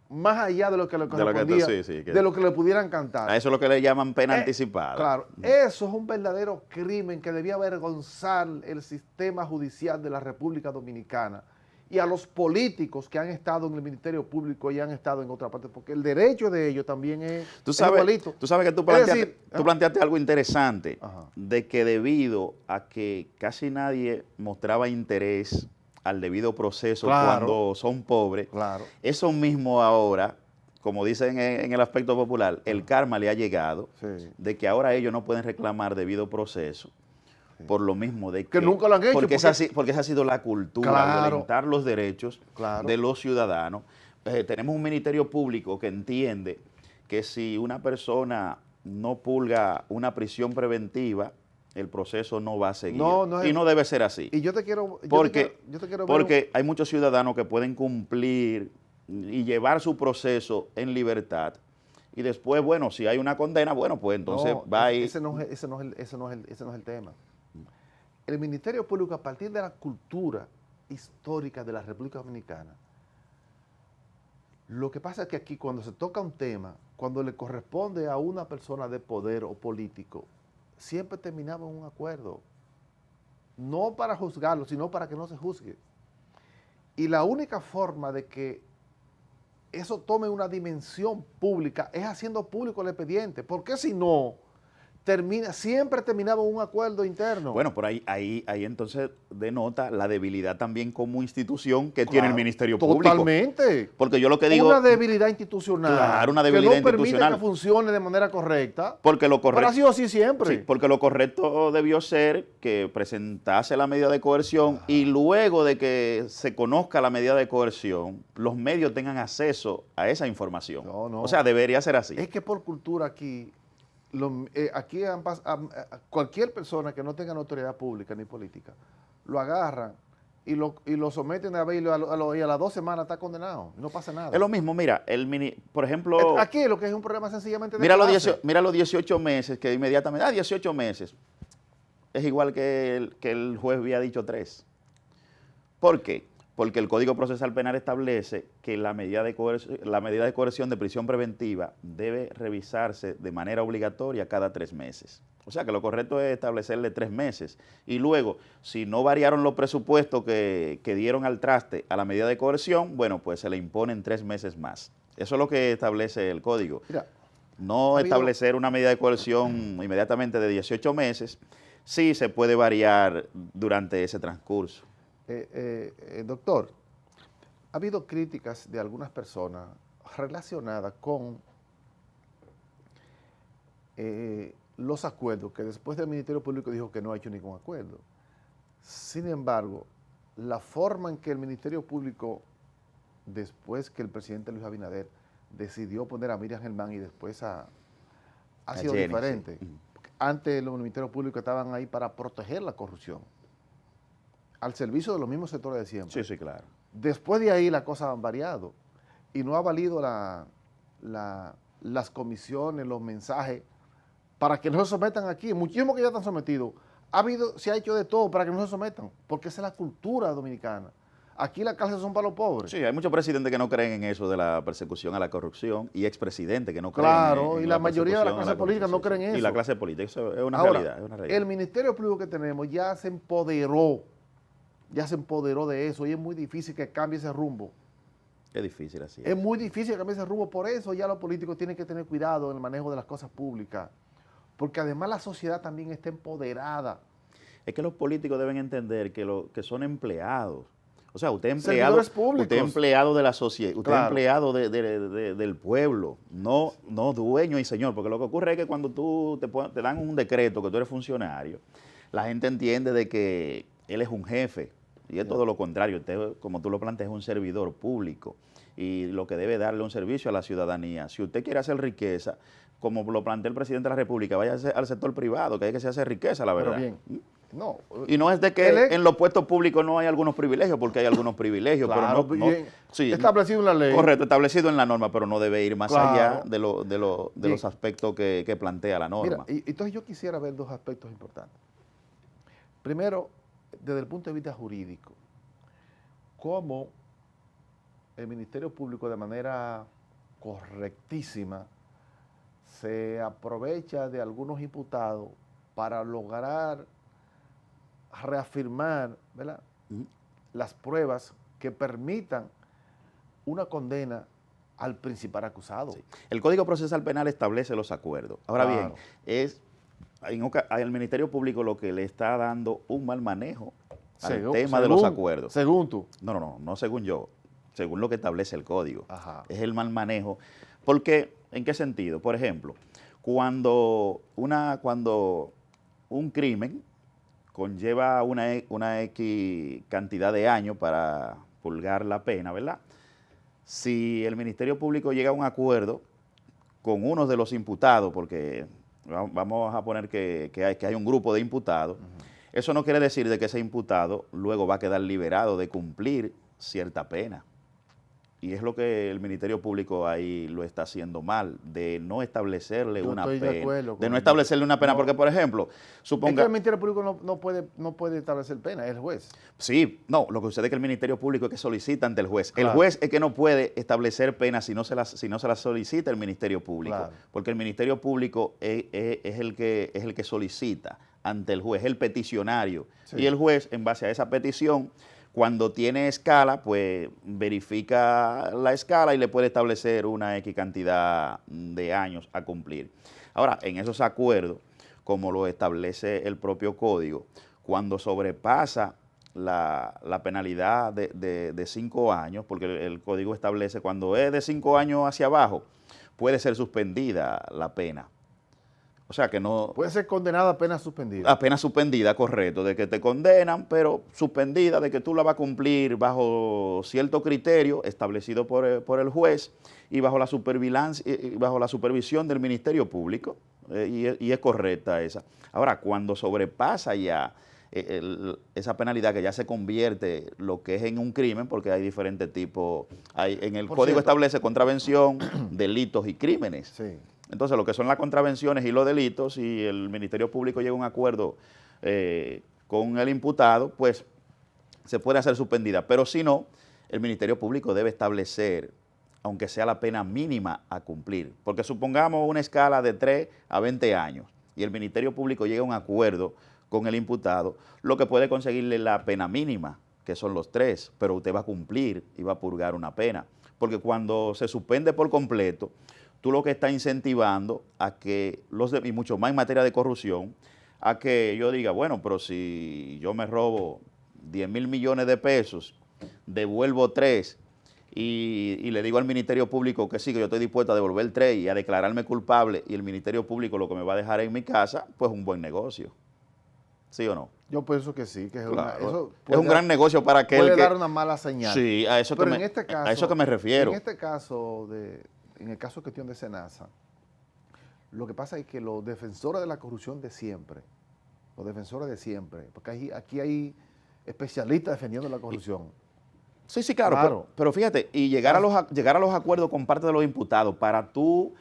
más allá de lo que le correspondía, de lo que le pudieran cantar. A eso es lo que le llaman pena anticipada. Claro, eso es un verdadero crimen que debía avergonzar el sistema judicial de la República Dominicana y a los políticos que han estado en el Ministerio Público y han estado en otra parte, porque el derecho de ellos también es igualito. Tú sabes que tú planteaste algo interesante, de que debido a que casi nadie mostraba interés al debido proceso cuando son pobres, eso mismo ahora, como dicen en el aspecto popular, el karma le ha llegado, de que ahora ellos no pueden reclamar debido proceso, por lo mismo de que nunca lo han hecho. Porque esa ha sido la cultura, violentar los derechos de los ciudadanos. Tenemos un ministerio público que entiende que si una persona no pulga una prisión preventiva, el proceso no va a seguir. Y no debe ser así. Y yo te quiero... Porque hay muchos ciudadanos que pueden cumplir y llevar su proceso en libertad. Y después, bueno, si hay una condena, bueno, pues entonces va a ir... Ese no es el tema. El Ministerio Público, a partir de la cultura histórica de la República Dominicana, lo que pasa es que aquí cuando se toca un tema, cuando le corresponde a una persona de poder o político, siempre terminaba en un acuerdo. No para juzgarlo, sino para que no se juzgue. Y la única forma de que eso tome una dimensión pública es haciendo público el expediente, porque si no, siempre terminaba en un acuerdo interno. Bueno, por ahí entonces denota la debilidad también como institución que tiene el Ministerio Público. Totalmente. Porque yo lo que digo... Una debilidad institucional. Claro, una debilidad institucional. Que no permite que funcione de manera correcta. Porque lo correcto... Pero ha sido así siempre. Sí, porque lo correcto debió ser que presentase la medida de coerción y luego de que se conozca la medida de coerción, los medios tengan acceso a esa información. O sea, debería ser así. Es que por cultura aquí... cualquier persona que no tenga notoriedad pública ni política, lo agarran y lo someten a ver y a las 2 semanas está condenado. No pasa nada. Es lo mismo, mira, por ejemplo... Aquí lo que es un problema sencillamente de mira los 18 meses, que inmediatamente, 18 meses. Es igual que el juez había dicho 3. ¿Por qué? Porque el Código Procesal Penal establece que la medida de coerción de prisión preventiva debe revisarse de manera obligatoria cada 3 meses. O sea que lo correcto es establecerle 3 meses. Y luego, si no variaron los presupuestos que dieron al traste a la medida de coerción, bueno, pues se le imponen 3 meses más. Eso es lo que establece el Código. Mira, no establecer una medida de coerción inmediatamente de 18 meses, sí se puede variar durante ese transcurso. Doctor, ha habido críticas de algunas personas relacionadas con los acuerdos, que después del Ministerio Público dijo que no ha hecho ningún acuerdo. Sin embargo, la forma en que el Ministerio Público, después que el presidente Luis Abinader decidió poner a Miriam Germán y después ha sido Jenny, diferente. Sí. Antes los ministerios públicos estaban ahí para proteger la corrupción, al servicio de los mismos sectores de siempre. Sí, sí, claro. Después de ahí las cosas han variado y no ha valido las comisiones, los mensajes, para que no se sometan aquí. Muchísimos que ya están sometidos. Se ha hecho de todo para que no se sometan, porque esa es la cultura dominicana. Aquí las cárceles son para los pobres. Sí, hay muchos presidentes que no creen en eso de la persecución a la corrupción y expresidentes que no creen en y la mayoría de la clase política no creen en eso. Y la clase política, eso es una realidad. realidad. El Ministerio Público que tenemos ya se empoderó de eso y es muy difícil que cambie ese rumbo. Es difícil así. Es muy difícil cambiar ese rumbo, por eso ya los políticos tienen que tener cuidado en el manejo de las cosas públicas, porque además la sociedad también está empoderada. Es que los políticos deben entender que son empleados. O sea, usted es empleado de la sociedad, usted es empleado del pueblo, no dueño y señor, porque lo que ocurre es que cuando te dan un decreto que tú eres funcionario, la gente entiende de que él es un jefe, y es todo lo contrario. Usted, como tú lo planteas, es un servidor público y lo que debe darle un servicio a la ciudadanía. Si usted quiere hacer riqueza, como lo plantea el presidente de la República, vaya al sector privado, que hay que se hace riqueza, la verdad. Pero bien, no. Y no es de que en los puestos públicos no hay algunos privilegios, porque hay algunos privilegios, claro, pero sí, establecido en la ley. Correcto, establecido en la norma, pero no debe ir más allá de los aspectos que plantea la norma. Mira, entonces yo quisiera ver 2 aspectos importantes. Primero, desde el punto de vista jurídico, cómo el Ministerio Público de manera correctísima se aprovecha de algunos imputados para lograr reafirmar, ¿verdad?, las pruebas que permitan una condena al principal acusado. Sí. El Código Procesal Penal establece los acuerdos. Ahora Claro. bien, al Ministerio Público lo que le está dando un mal manejo al tema de los acuerdos. Según tú. No según yo, según lo que establece el Código. Ajá. Es el mal manejo. Porque, ¿en qué sentido? Por ejemplo, cuando un crimen conlleva una X cantidad de años para purgar la pena, ¿verdad? Si el Ministerio Público llega a un acuerdo con uno de los imputados, porque vamos a poner que hay un grupo de imputados, eso no quiere decir de que ese imputado luego va a quedar liberado de cumplir cierta pena. Y es lo que el Ministerio Público ahí lo está haciendo mal, de no establecerle una pena. De no establecerle una pena, porque, por ejemplo, suponga... Es que el Ministerio Público no puede establecer pena, es el juez. Sí, no, lo que sucede es que el Ministerio Público es que solicita ante el juez. Claro. El juez es que no puede establecer pena si no se la solicita el Ministerio Público. Claro. Porque el Ministerio Público es el que solicita ante el juez, el peticionario. Sí. Y el juez, en base a esa petición, cuando tiene escala, pues verifica la escala y le puede establecer una X cantidad de años a cumplir. Ahora, en esos acuerdos, como lo establece el propio código, cuando sobrepasa la penalidad de 5 años, porque el código establece cuando es de 5 años hacia abajo, puede ser suspendida la pena. O sea que no... Puede ser condenada a pena suspendida. A pena suspendida, correcto, de que te condenan, pero suspendida, de que tú la vas a cumplir bajo cierto criterio establecido por el juez y bajo la supervisión del Ministerio Público, y es correcta esa. Ahora, cuando sobrepasa ya esa penalidad, que ya se convierte lo que es en un crimen, porque hay diferentes tipos, en el código establece contravención, delitos y crímenes. Sí. Entonces, lo que son las contravenciones y los delitos, si el Ministerio Público llega a un acuerdo con el imputado, pues se puede hacer suspendida. Pero si no, el Ministerio Público debe establecer, aunque sea la pena mínima a cumplir. Porque supongamos una escala de 3 a 20 años y el Ministerio Público llega a un acuerdo con el imputado, lo que puede conseguirle la pena mínima, que son los 3, pero usted va a cumplir y va a purgar una pena. Porque cuando se suspende por completo, tú lo que estás incentivando a que, y mucho más en materia de corrupción, a que yo diga, bueno, pero si yo me robo 10,000 millones de pesos, devuelvo 3 y le digo al Ministerio Público que sí, que yo estoy dispuesto a devolver 3 y a declararme culpable, y el Ministerio Público lo que me va a dejar en mi casa, pues un buen negocio. ¿Sí o no? Yo pienso que sí, que es, claro, eso es un gran negocio para aquel puede que... dar una mala señal. Sí, a eso, pero a eso que me refiero. En este caso, en el caso de cuestión de Senasa, lo que pasa es que los defensores de la corrupción de siempre, porque aquí hay especialistas defendiendo la corrupción. Sí, claro. Pero fíjate, y llegar a los acuerdos con parte de los imputados para tú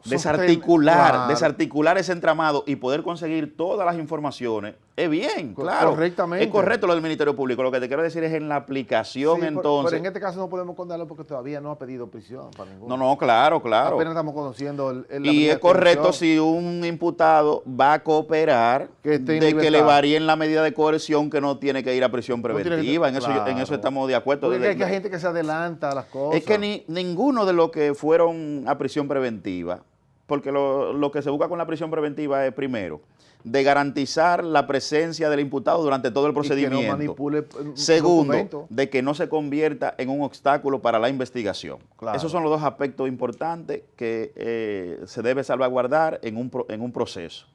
desarticular ese entramado y poder conseguir todas las informaciones, es bien, claro. Correctamente. Es correcto lo del Ministerio Público. Lo que te quiero decir es en la aplicación, sí, entonces... Pero en este caso no podemos condenarlo porque todavía no ha pedido prisión para ninguno. No, claro. Apenas estamos conociendo y es correcto si un imputado va a cooperar de que le varíen la medida de coerción, que no tiene que ir a prisión preventiva. En eso estamos de acuerdo. Porque hay gente que se adelanta a las cosas. Es que ninguno de los que fueron a prisión preventiva, porque lo que se busca con la prisión preventiva es, primero, de garantizar la presencia del imputado durante todo el procedimiento. Y que no manipule. Segundo, de que no se convierta en un obstáculo para la investigación. Claro. Esos son los dos aspectos importantes que se debe salvaguardar en un proceso.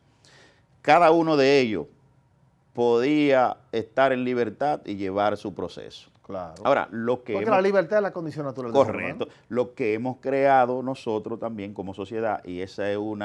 Cada uno de ellos podía estar en libertad y llevar su proceso. Claro. Ahora, porque la libertad es la condición natural. Correcto. Lo que hemos creado nosotros también como sociedad, y ese es un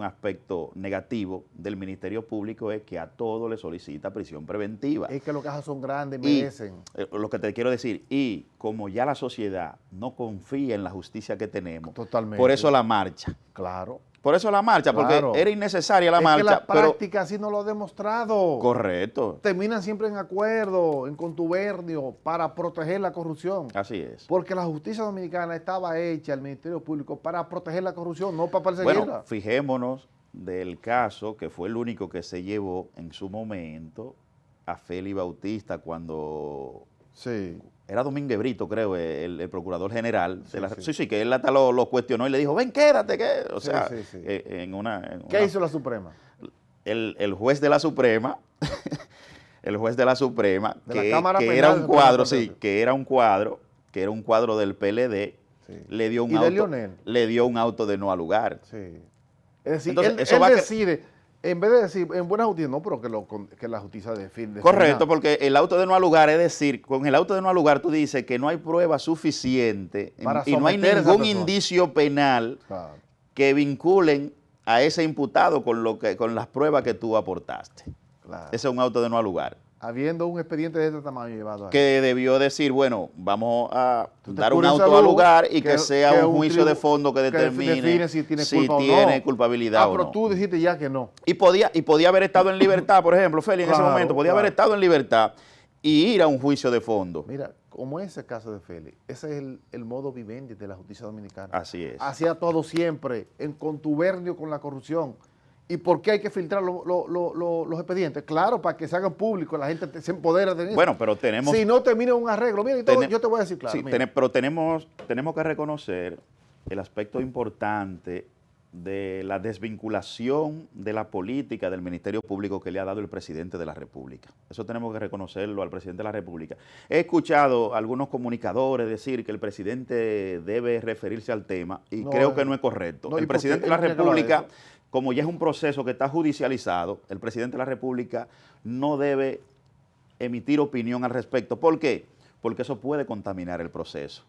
aspecto negativo del Ministerio Público, es que a todos le solicita prisión preventiva. Es que los casos son grandes, merecen. Lo que te quiero decir, y como ya la sociedad no confía en la justicia que tenemos, totalmente, por eso la marcha. Claro. Por eso la marcha, Claro. porque era innecesaria la marcha. Que la pero práctica así no lo ha demostrado. correcto, Terminan siempre en acuerdo, en contubernio, para proteger la corrupción. así es. Porque la justicia dominicana estaba hecha, el Ministerio Público, para proteger la corrupción, no para perseguirla. Bueno, fijémonos del caso que fue el único que se llevó en su momento a Félix Bautista cuando Sí. era Domínguez Brito, creo, el procurador general. Sí, Sí, sí. que él hasta lo cuestionó y le dijo, ven, quédate, que o Sí, sea, sí, sí. ¿Qué ¿Qué hizo la Suprema? el juez de la Suprema, el juez de la Suprema, De la que, Cámara que Penal era de un cuadro, Puerto sí, Rico. que era un cuadro del PLD, Sí. le dio un ¿Y de auto, Lionel? le dio un auto de no al lugar. Sí. Es decir, Entonces, él, eso él va a que- decide, en vez de decir en buena justicia, no, pero que la justicia define. Correcto, porque el auto de no al lugar, es decir, con el auto de no al lugar tú dices que no hay prueba suficiente Para y no hay someter a esa ningún persona. indicio penal Claro. que vinculen a ese imputado con las pruebas que tú aportaste. Claro. Ese es un auto de no al lugar. Habiendo un expediente de este tamaño llevado ahí. Que debió decir, bueno, vamos a Tú te dar un curas auto salud, al lugar y que que sea un juicio de tribu- fondo que que determine define si tiene culpa o no. tiene culpabilidad Ah, o pero no. tú dijiste ya que no. Y podía haber estado en libertad, por ejemplo, Félix, en ese Claro, momento, podía haber claro. estado en libertad y ir a un juicio de fondo. Mira, como ese caso de Félix, ese es el modo vivendi de la justicia dominicana. Así es. Hacía todo siempre en contubernio con la corrupción. ¿Y por qué hay que filtrar los expedientes? Claro, para que se hagan públicos, la gente se empodera de eso. Bueno, pero tenemos... Si no termina un arreglo, mira, y todo, yo te voy a decir claro. Sí, mira. pero tenemos que reconocer el aspecto importante de la desvinculación de la política del Ministerio Público que le ha dado el presidente de la República. Eso tenemos que reconocerlo al presidente de la República. He escuchado a algunos comunicadores decir que el presidente debe referirse al tema y No, creo que no es correcto. no, ¿y El por qué? presidente de la ¿Él tiene que hablar de República, eso? como ya es un proceso que está judicializado, el presidente de la República no debe emitir opinión al respecto. ¿Por qué? Porque eso puede contaminar el proceso.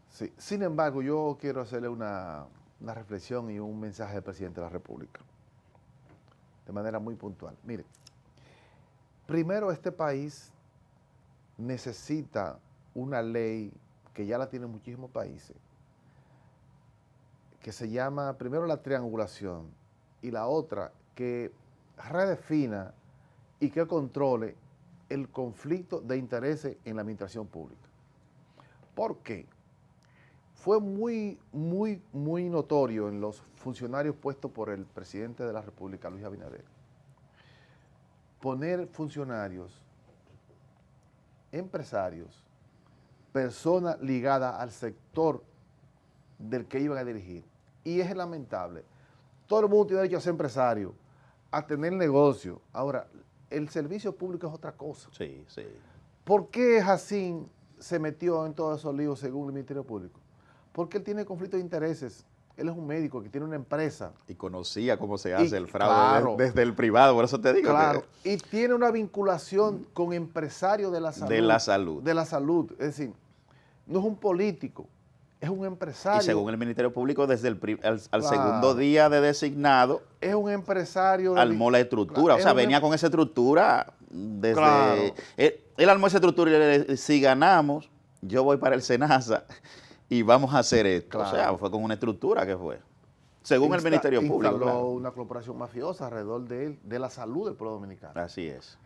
Sí. Sin embargo, yo quiero hacerle una reflexión y un mensaje al presidente de la República, de manera muy puntual. Mire, primero este país necesita una ley que ya la tienen muchísimos países, que se llama, primero, la triangulación, y la otra, que redefina y que controle el conflicto de intereses en la administración pública. ¿Por qué? Fue muy notorio en los funcionarios puestos por el presidente de la República, Luis Abinader, poner funcionarios, empresarios, personas ligadas al sector del que iban a dirigir. Y es lamentable. Todo el mundo tiene derecho a ser empresario, a tener negocio. Ahora, el servicio público es otra cosa. Sí, sí. ¿Por qué Jacín se metió en todos esos líos según el Ministerio Público? Porque él tiene conflicto de intereses. Él es un médico que tiene una empresa. Y conocía cómo se hace el fraude claro, desde el privado, por eso te digo. Claro, y tiene una vinculación con empresarios de la salud. De la salud. De la salud. Es decir, no es un político, es un empresario. Y según el Ministerio Público, desde al Claro. segundo día de designado, Es un empresario. armó la estructura. O sea, venía con esa estructura desde... Claro. Él armó esa estructura y le dijo, si ganamos, yo voy para el SENASA y vamos a hacer esto. Claro. O sea, fue con una estructura que fue. Según el Ministerio Público. Instaló Claro. una corporación mafiosa alrededor de él, de la salud del pueblo dominicano. Así es.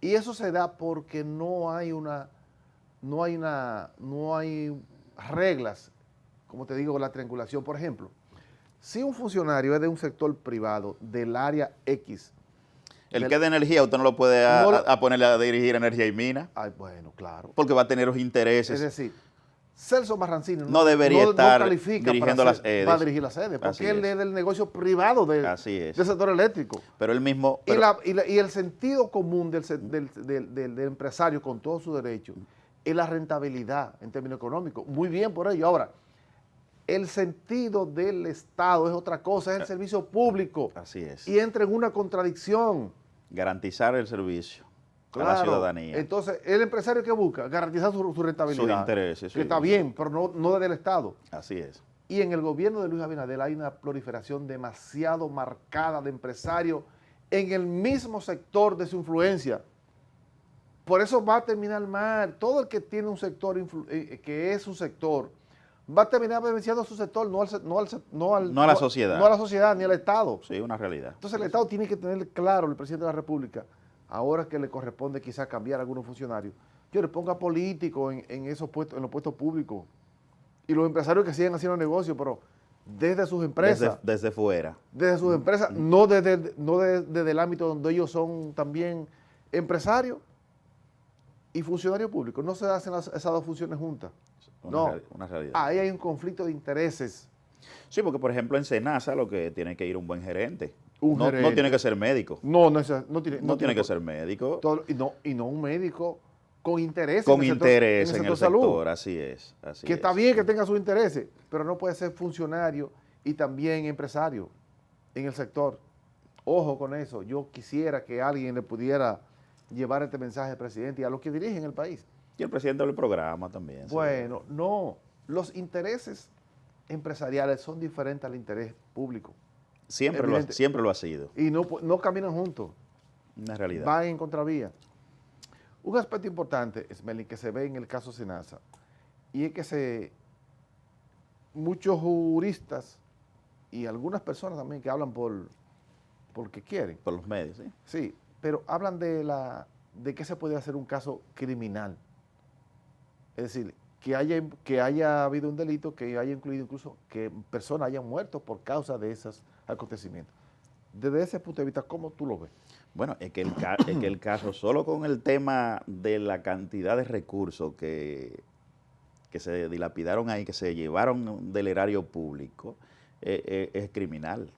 Y eso se da porque no hay reglas, como te digo, la triangulación. Por ejemplo, si un funcionario es de un sector privado del área X. El que es de energía, usted no lo puede No lo- a ponerle a dirigir energía y mina, Ay, bueno, claro. porque va a tener los intereses. Es decir, Celso Marrancini No debería estar califica dirigiendo para las sedes. para dirigir las sedes, Así porque él es. es del negocio privado Así es. del sector eléctrico. Pero él mismo... Y, pero- y el sentido común del empresario con todos sus derechos es la rentabilidad en términos económicos. Muy bien por ello. Ahora, el sentido del Estado es otra cosa, es el servicio público. Así es. Y entra en una contradicción. Garantizar el servicio a la Claro. ciudadanía. Entonces, el empresario que busca garantizar su rentabilidad. Sus intereses, Que sí. está bien, pero no desde el Estado. Así es. Y en el gobierno de Luis Abinader hay una proliferación demasiado marcada de empresarios en el mismo sector de su influencia. Por eso va a terminar mal. Todo el que tiene un sector, que es su sector, va a terminar beneficiando a su sector, no a la sociedad. No a la sociedad ni al Estado. Sí, una realidad. Entonces el Estado tiene que tener claro, el presidente de la República, ahora que le corresponde quizás cambiar a algunos funcionarios, yo le ponga políticos en esos puestos, en los puestos públicos. Y los empresarios que siguen haciendo negocios, pero desde sus empresas. Desde fuera. Desde sus empresas, no desde el ámbito donde ellos son también empresarios y funcionarios públicos. No se hacen esas dos funciones juntas. Una realidad. Ahí hay un conflicto de intereses. Sí, porque por ejemplo en SENASA lo que tiene que ir un buen gerente. No tiene que ser médico. No tiene que ser médico. Y no un médico con intereses. Con interés en el sector, así es. Que está bien que tenga sus intereses, pero no puede ser funcionario y también empresario en el sector. Ojo con eso. Yo quisiera que alguien le pudiera llevar este mensaje al presidente y a los que dirigen el país. Y el presidente del programa también. Bueno, no. Los intereses empresariales son diferentes al interés público. Siempre lo ha sido. Y no caminan juntos. Una realidad. Van en contravía. Un aspecto importante, Esmelín, que se ve en el caso SENASA, y es que muchos juristas y algunas personas también que hablan porque quieren. Por los medios, sí. Sí, pero hablan de que se puede hacer un caso criminal. Es decir, que haya habido un delito, que haya incluido incluso que personas hayan muerto por causa de esos acontecimientos. Desde ese punto de vista, ¿cómo tú lo ves? Bueno, es que el caso, solo con el tema de la cantidad de recursos que se dilapidaron ahí, que se llevaron del erario público, es criminal.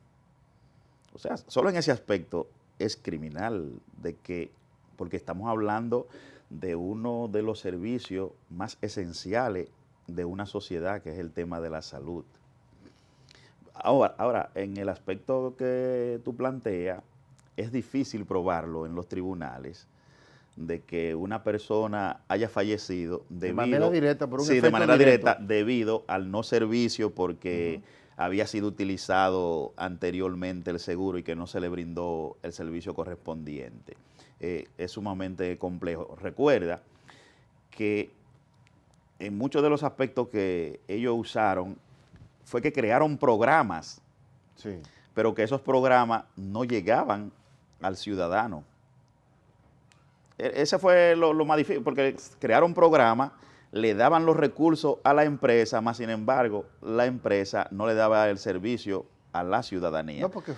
O sea, solo en ese aspecto es criminal, porque estamos hablando de uno de los servicios más esenciales de una sociedad, que es el tema de la salud. Ahora, en el aspecto que tú planteas, es difícil probarlo en los tribunales de que una persona haya fallecido de manera directa, debido al no servicio porque había sido utilizado anteriormente el seguro y que no se le brindó el servicio correspondiente. Es sumamente complejo. Recuerda que en muchos de los aspectos que ellos usaron fue que crearon programas, pero que esos programas no llegaban al ciudadano. Ese fue lo más difícil, porque crearon programas, le daban los recursos a la empresa, más sin embargo, la empresa no le daba el servicio a la ciudadanía. No, porque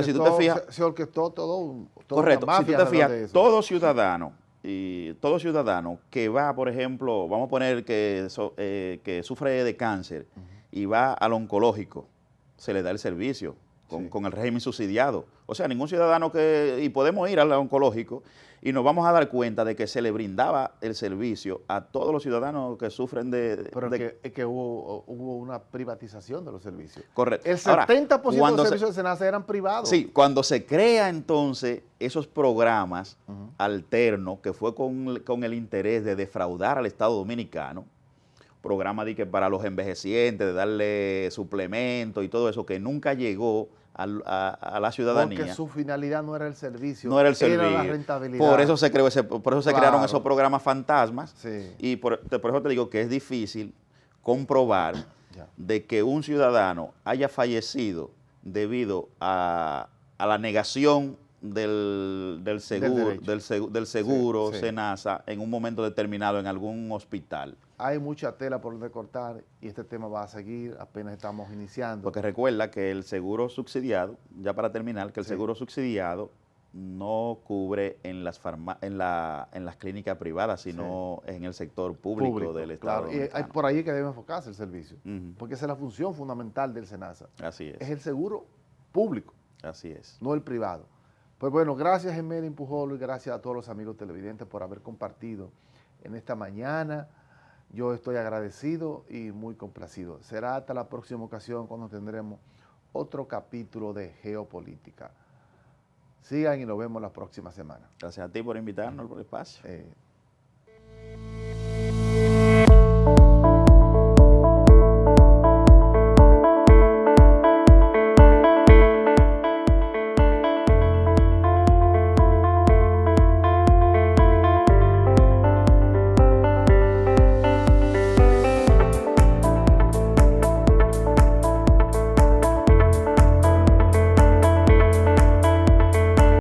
si tú te fijas, se orquestó todo correcto, si tú te fijas, todo ciudadano que va, por ejemplo, vamos a poner que sufre de cáncer y va al oncológico, se le da el servicio con el régimen subsidiado. O sea, ningún ciudadano y podemos ir al oncológico y nos vamos a dar cuenta de que se le brindaba el servicio a todos los ciudadanos que sufren Pero es que hubo una privatización de los servicios. Correcto. El 70% de los servicios de SENASA eran privados. Sí, cuando se crea entonces esos programas alternos, que fue con el interés de defraudar al Estado Dominicano, programa para los envejecientes, de darle suplementos y todo eso, que nunca llegó a la ciudadanía. Porque su finalidad no era el servicio, no era el servicio, era la rentabilidad. Por eso se crearon esos programas fantasmas, y por eso te digo que es difícil comprobar de que un ciudadano haya fallecido debido a la negación del seguro SENASA en un momento determinado en algún hospital. Hay mucha tela por donde cortar y este tema va a seguir, apenas estamos iniciando. Porque recuerda que el seguro subsidiado, ya para terminar, que el seguro subsidiado no cubre en las clínicas privadas, sino en el sector público del Estado. Claro, y hay por ahí que debe enfocarse el servicio, porque esa es la función fundamental del SENASA. Así es. Es el seguro público. Así es. No el privado. Pues bueno, gracias Esmelín Pujol y gracias a todos los amigos televidentes por haber compartido en esta mañana. Yo estoy agradecido y muy complacido. Será hasta la próxima ocasión cuando tendremos otro capítulo de Geopolítica. Sigan y nos vemos la próxima semana. Gracias a ti por invitarnos al espacio.